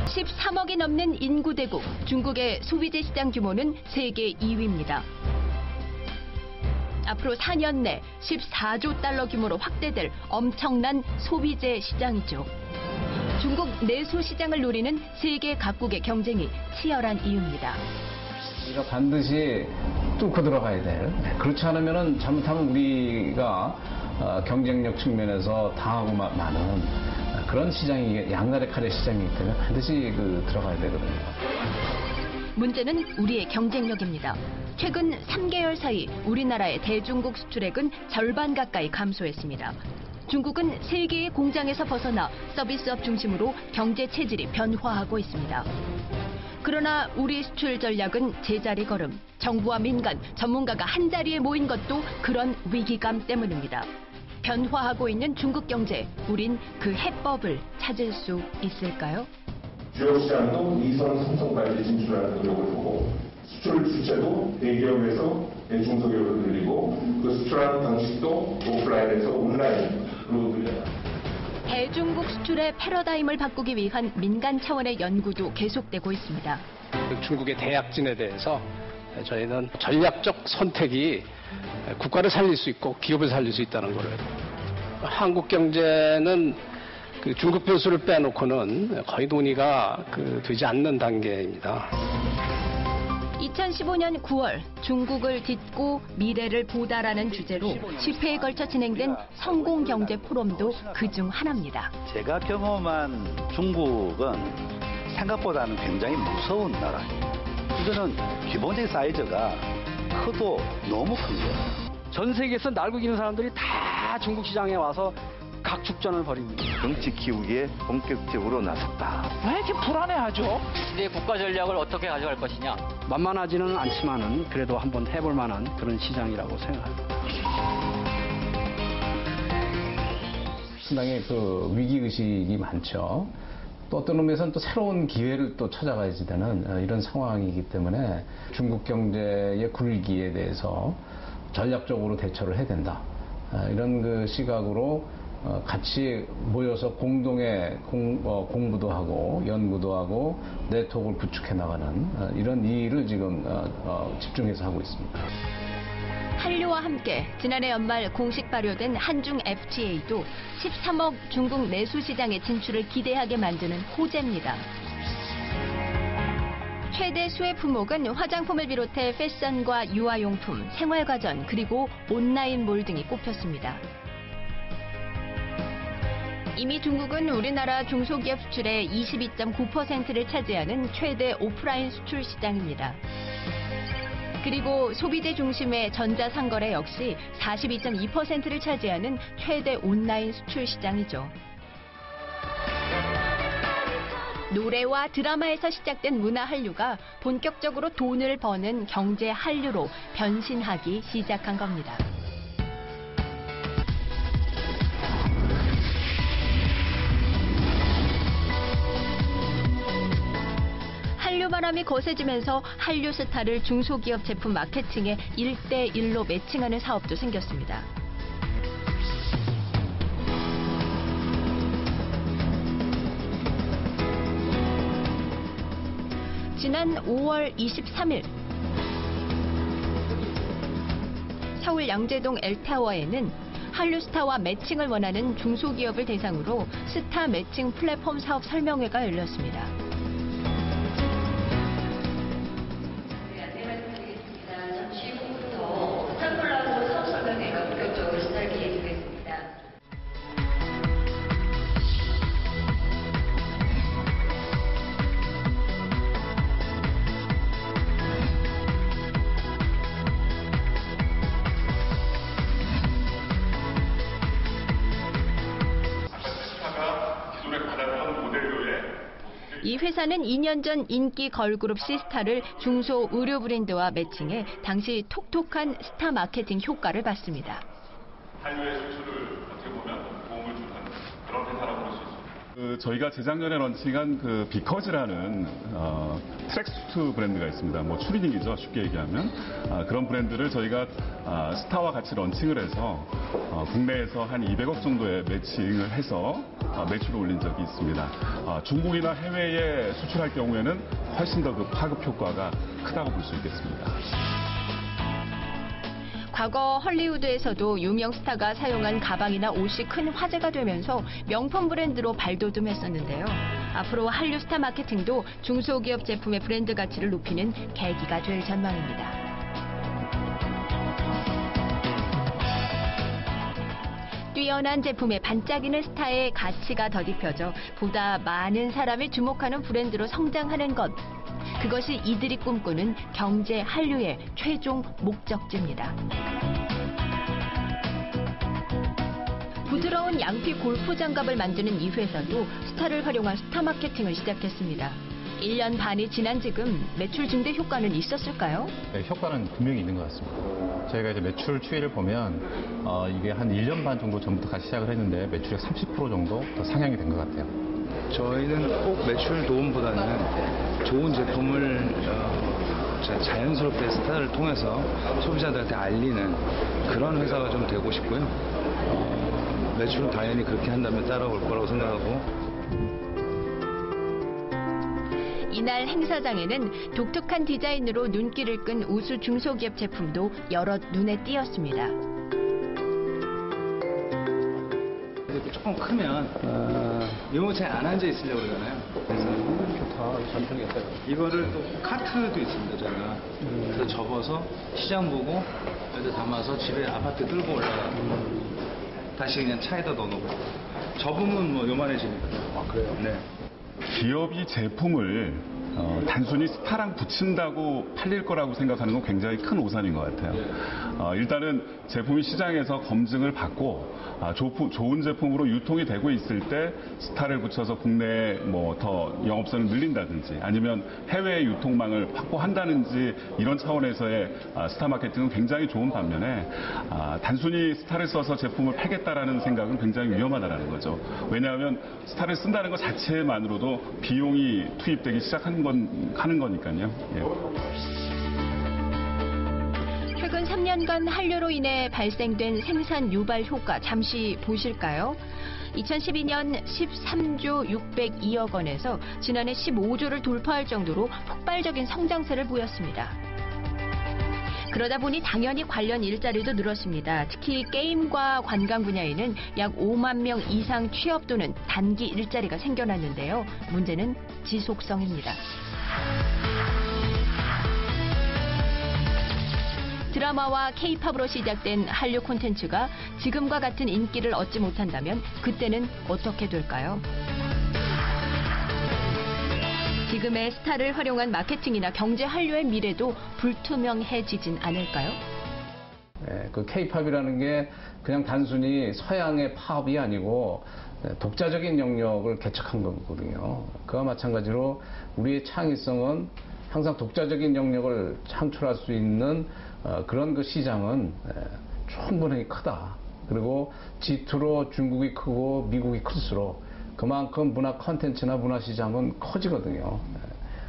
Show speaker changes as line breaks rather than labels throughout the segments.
13억이 넘는 인구 대국, 중국의 소비재 시장 규모는 세계 2위입니다. 앞으로 4년 내 14조 달러 규모로 확대될 엄청난 소비재 시장이죠. 중국 내수 시장을 노리는 세계 각국의 경쟁이 치열한 이유입니다.
우리가 반드시 뚫고 들어가야 될, 그렇지 않으면 잘못하면 우리가 경쟁력 측면에서 당하고 많은 그런 시장이 양날의 칼의 시장이기 때문에 반드시 들어가야 되거든요.
문제는 우리의 경쟁력입니다. 최근 3개월 사이 우리나라의 대중국 수출액은 절반 가까이 감소했습니다. 중국은 세계의 공장에서 벗어나 서비스업 중심으로 경제 체질이 변화하고 있습니다. 그러나 우리 수출 전략은 제자리 걸음, 정부와 민간, 전문가가 한자리에 모인 것도 그런 위기감 때문입니다. 변화하고 있는 중국 경제, 우린 그 해법을 찾을 수 있을까요?
주요 시장도 2선, 3선까지 진출하는 노력을 보고 수출 주체도 대기업에서 중소기업으로 늘리고 그 수출하는 방식도 오프라인에서 온라인으로 늘려요.
대중국 수출의 패러다임을 바꾸기 위한 민간 차원의 연구도 계속되고 있습니다.
중국의 대약진에 대해서 저희는 전략적 선택이 국가를 살릴 수 있고 기업을 살릴 수 있다는 거를, 한국 경제는 중국 변수를 빼놓고는 거의 논의가 되지 않는 단계입니다.
2015년 9월 중국을 딛고 미래를 보다라는 주제로 10회에 걸쳐 진행된 성공경제 포럼도 그중 하나입니다.
제가 경험한 중국은 생각보다는 굉장히 무서운 나라예요. 이거는 기본적인 사이즈가 커도 너무 큰 거예요.
전 세계에서 날고 기는 사람들이 다 중국 시장에 와서 각축전을 벌입니다.
정치 키우기에 본격적으로 나섰다.
왜 이렇게 불안해하죠?
시대의 국가 전략을 어떻게 가져갈 것이냐.
만만하지는 않지만은 그래도 한번 해볼 만한 그런 시장이라고 생각합니다.
상당히 위기의식이 많죠. 또 어떤 의미에서는 또 새로운 기회를 또 찾아가야지 되는 이런 상황이기 때문에 중국 경제의 굴기에 대해서 전략적으로 대처를 해야 된다. 이런 시각으로 같이 모여서 공동의 공부도 하고 연구도 하고 네트워크를 구축해 나가는 이런 일을 지금 집중해서 하고 있습니다.
한류와 함께 지난해 연말 공식 발효된 한중 FTA도 13억 중국 내수 시장의 진출을 기대하게 만드는 호재입니다. 최대 수혜 품목은 화장품을 비롯해 패션과 유아용품, 생활가전, 그리고 온라인몰 등이 꼽혔습니다. 이미 중국은 우리나라 중소기업 수출의 22.9%를 차지하는 최대 오프라인 수출 시장입니다. 그리고 소비재 중심의 전자상거래 역시 42.2%를 차지하는 최대 온라인 수출 시장이죠. 노래와 드라마에서 시작된 문화 한류가 본격적으로 돈을 버는 경제 한류로 변신하기 시작한 겁니다. 한류 바람이 거세지면서 한류 스타를 중소기업 제품 마케팅에 1대1로 매칭하는 사업도 생겼습니다. 지난 5월 23일 서울 양재동 엘타워에는 한류 스타와 매칭을 원하는 중소기업을 대상으로 스타 매칭 플랫폼 사업 설명회가 열렸습니다. 이 회사는 2년 전 인기 걸그룹 시스타를 중소 의류 브랜드와 매칭해 당시 톡톡한 스타 마케팅 효과를 봤습니다.
한류의 수출을 어떻게 보면 도움을 주는 그런 회사라고 볼 수 있습니다.
저희가 재작년에 런칭한 그 비커즈라는 트랙수트 브랜드가 있습니다. 뭐 추리닝이죠, 쉽게 얘기하면. 그런 브랜드를 저희가 스타와 같이 런칭을 해서 국내에서 한 200억 정도의 매칭을 해서 매출을 올린 적이 있습니다. 중국이나 해외에 수출할 경우에는 훨씬 더 그 파급 효과가 크다고 볼 수 있겠습니다.
과거 헐리우드에서도 유명 스타가 사용한 가방이나 옷이 큰 화제가 되면서 명품 브랜드로 발돋움했었는데요. 앞으로 한류 스타 마케팅도 중소기업 제품의 브랜드 가치를 높이는 계기가 될 전망입니다. 뛰어난 제품에 반짝이는 스타의 가치가 더딥혀져 보다 많은 사람이 주목하는 브랜드로 성장하는 것. 그것이 이들이 꿈꾸는 경제 한류의 최종 목적지입니다. 부드러운 양피 골프 장갑을 만드는 이 회사도 스타를 활용한 스타 마케팅을 시작했습니다. 1년 반이 지난 지금 매출 증대 효과는 있었을까요?
네, 효과는 분명히 있는 것 같습니다. 저희가 이제 매출 추이를 보면 이게 한 1년 반 정도 전부터 같이 시작을 했는데 매출의 30% 정도 더 상향이 된 것 같아요.
저희는 꼭 매출 도움보다는 좋은 제품을 자연스럽게 스타를 통해서 소비자들한테 알리는 그런 회사가 좀 되고 싶고요. 매출은 당연히 그렇게 한다면 따라올 거라고 생각하고.
이날 행사장에는 독특한 디자인으로 눈길을 끈 우수 중소기업 제품도 여럿 눈에 띄었습니다.
조금 크면 유모차에 안 앉아 있으려고 그러잖아요.
좋다. 잘 생겼어요.
이거를 또 카트도 있습니다, 저희가. 그래서 접어서 시장 보고 여기다 담아서 집에 아파트 끌고 올라가고 다시 그냥 차에다 넣어놓고 접으면 뭐 요만해지니까.
아, 그래요?
네.
기업이 제품을 단순히 스타랑 붙인다고 팔릴 거라고 생각하는 건 굉장히 큰 오산인 것 같아요. 일단은 제품이 시장에서 검증을 받고 좋은 제품으로 유통이 되고 있을 때 스타를 붙여서 국내에 뭐 더 영업선을 늘린다든지 아니면 해외 유통망을 확보한다든지 이런 차원에서의 스타 마케팅은 굉장히 좋은 반면에 단순히 스타를 써서 제품을 팔겠다라는 생각은 굉장히 위험하다라는 거죠. 왜냐하면 스타를 쓴다는 것 자체만으로도 비용이 투입되기 시작하는 거니까요. 예.
최근 3년간 한류로 인해 발생된 생산 유발 효과 잠시 보실까요? 2012년 13조 602억 원에서 지난해 15조를 돌파할 정도로 폭발적인 성장세를 보였습니다. 그러다 보니 당연히 관련 일자리도 늘었습니다. 특히 게임과 관광 분야에는 약 5만 명 이상 취업 또는 단기 일자리가 생겨났는데요. 문제는 지속성입니다. 드라마와 K-팝으로 시작된 한류 콘텐츠가 지금과 같은 인기를 얻지 못한다면 그때는 어떻게 될까요? 지금의 스타를 활용한 마케팅이나 경제 한류의 미래도 불투명해지진 않을까요?
네, 그 K-팝이라는 게 그냥 단순히 서양의 팝이 아니고 독자적인 영역을 개척한 거거든요. 그와 마찬가지로 우리의 창의성은 항상 독자적인 영역을 창출할 수 있는 그런 그 시장은 충분히 크다. 그리고 G2로 중국이 크고 미국이 클수록 그만큼 문화 콘텐츠나 문화 시장은 커지거든요.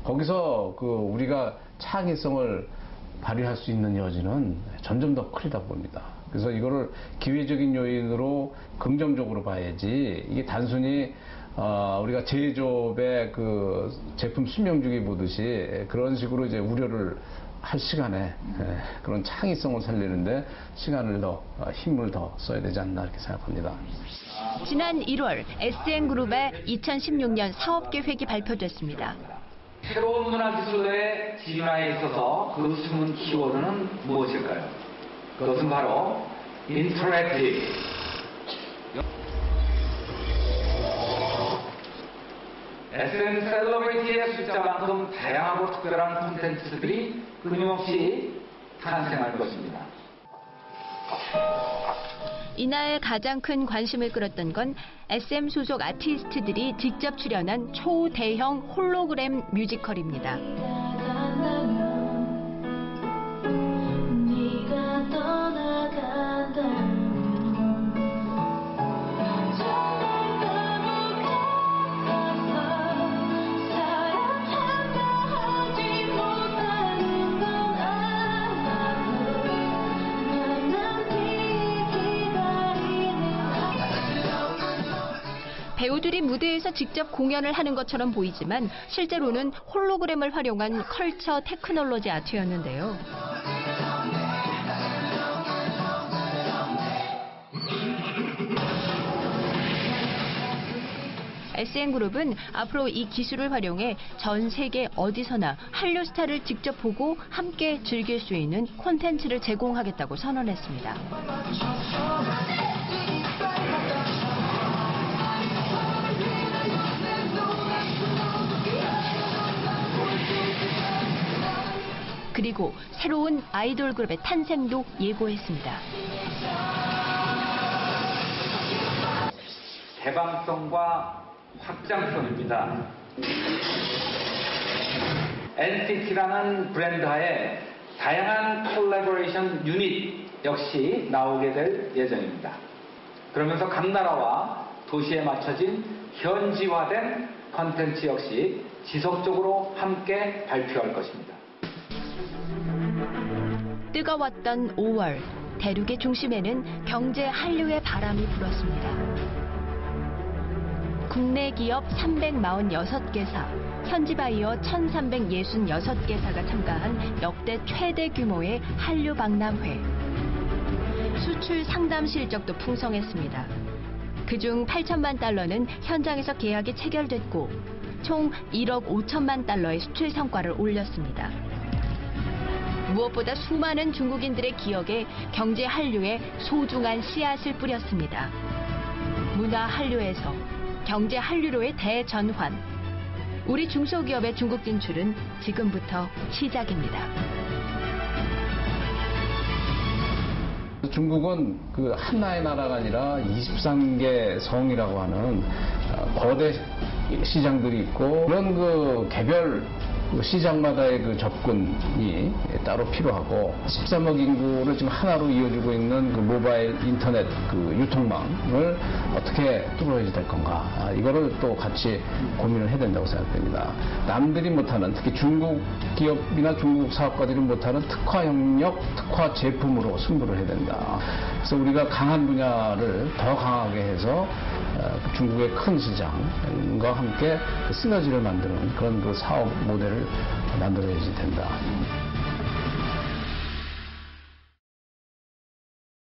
거기서 그 우리가 창의성을 발휘할 수 있는 여지는 점점 더 크리다 봅니다. 그래서 이거를 기회적인 요인으로 긍정적으로 봐야지 이게 단순히 우리가 제조업의 그 제품 수명주기 보듯이 그런 식으로 이제 우려를 할 시간에 그런 창의성을 살리는데 시간을 더 힘을 더 써야 되지 않나 이렇게 생각합니다.
지난 1월 SN그룹의 2016년 사업계획이 발표됐습니다.
새로운 문화기술의 진화에 있어서 그 숨은 키워드는 무엇일까요? 그것은 바로 인터랙티브. SM 셀러브리티의 숫자만큼 다양하고 특별한 콘텐츠들이 끊임없이 탄생할 것입니다.
이날 가장 큰 관심을 끌었던 건 SM 소속 아티스트들이 직접 출연한 초대형 홀로그램 뮤지컬입니다. 배우들이 무대에서 직접 공연을 하는 것처럼 보이지만 실제로는 홀로그램을 활용한 컬처 테크놀로지 아트였는데요. SN그룹은 앞으로 이 기술을 활용해 전 세계 어디서나 한류 스타를 직접 보고 함께 즐길 수 있는 콘텐츠를 제공하겠다고 선언했습니다. 그리고 새로운 아이돌 그룹의 탄생도 예고했습니다.
개방성과 확장성입니다. NCT라는 브랜드 하에 다양한 콜라보레이션 유닛 역시 나오게 될 예정입니다. 그러면서 각 나라와 도시에 맞춰진 현지화된 컨텐츠 역시 지속적으로 함께 발표할 것입니다.
뜨거웠던 5월, 대륙의 중심에는 경제 한류의 바람이 불었습니다. 국내 기업 346개사, 현지 바이어 1366개사가 참가한 역대 최대 규모의 한류 박람회. 수출 상담 실적도 풍성했습니다. 그중 8천만 달러는 현장에서 계약이 체결됐고 총 1억 5천만 달러의 수출 성과를 올렸습니다. 무엇보다 수많은 중국인들의 기억에 경제 한류에 소중한 씨앗을 뿌렸습니다. 문화 한류에서 경제 한류로의 대전환. 우리 중소기업의 중국 진출은 지금부터 시작입니다.
중국은 그 하나의 나라가 아니라 23개 성이라고 하는 거대 시장들이 있고 그런 그 개별 시장마다의 그 접근이 따로 필요하고 13억 인구를 지금 하나로 이어주고 있는 그 모바일 인터넷 그 유통망을 어떻게 뚫어야 될 건가 이거를 또 같이 고민을 해야 된다고 생각됩니다. 남들이 못하는 특히 중국 기업이나 중국 사업가들이 못하는 특화 영역, 특화 제품으로 승부를 해야 된다. 그래서 우리가 강한 분야를 더 강하게 해서 중국의 큰 시장과 함께 시너지를 만드는 그런 그 사업 모델을 만들어야지 된다.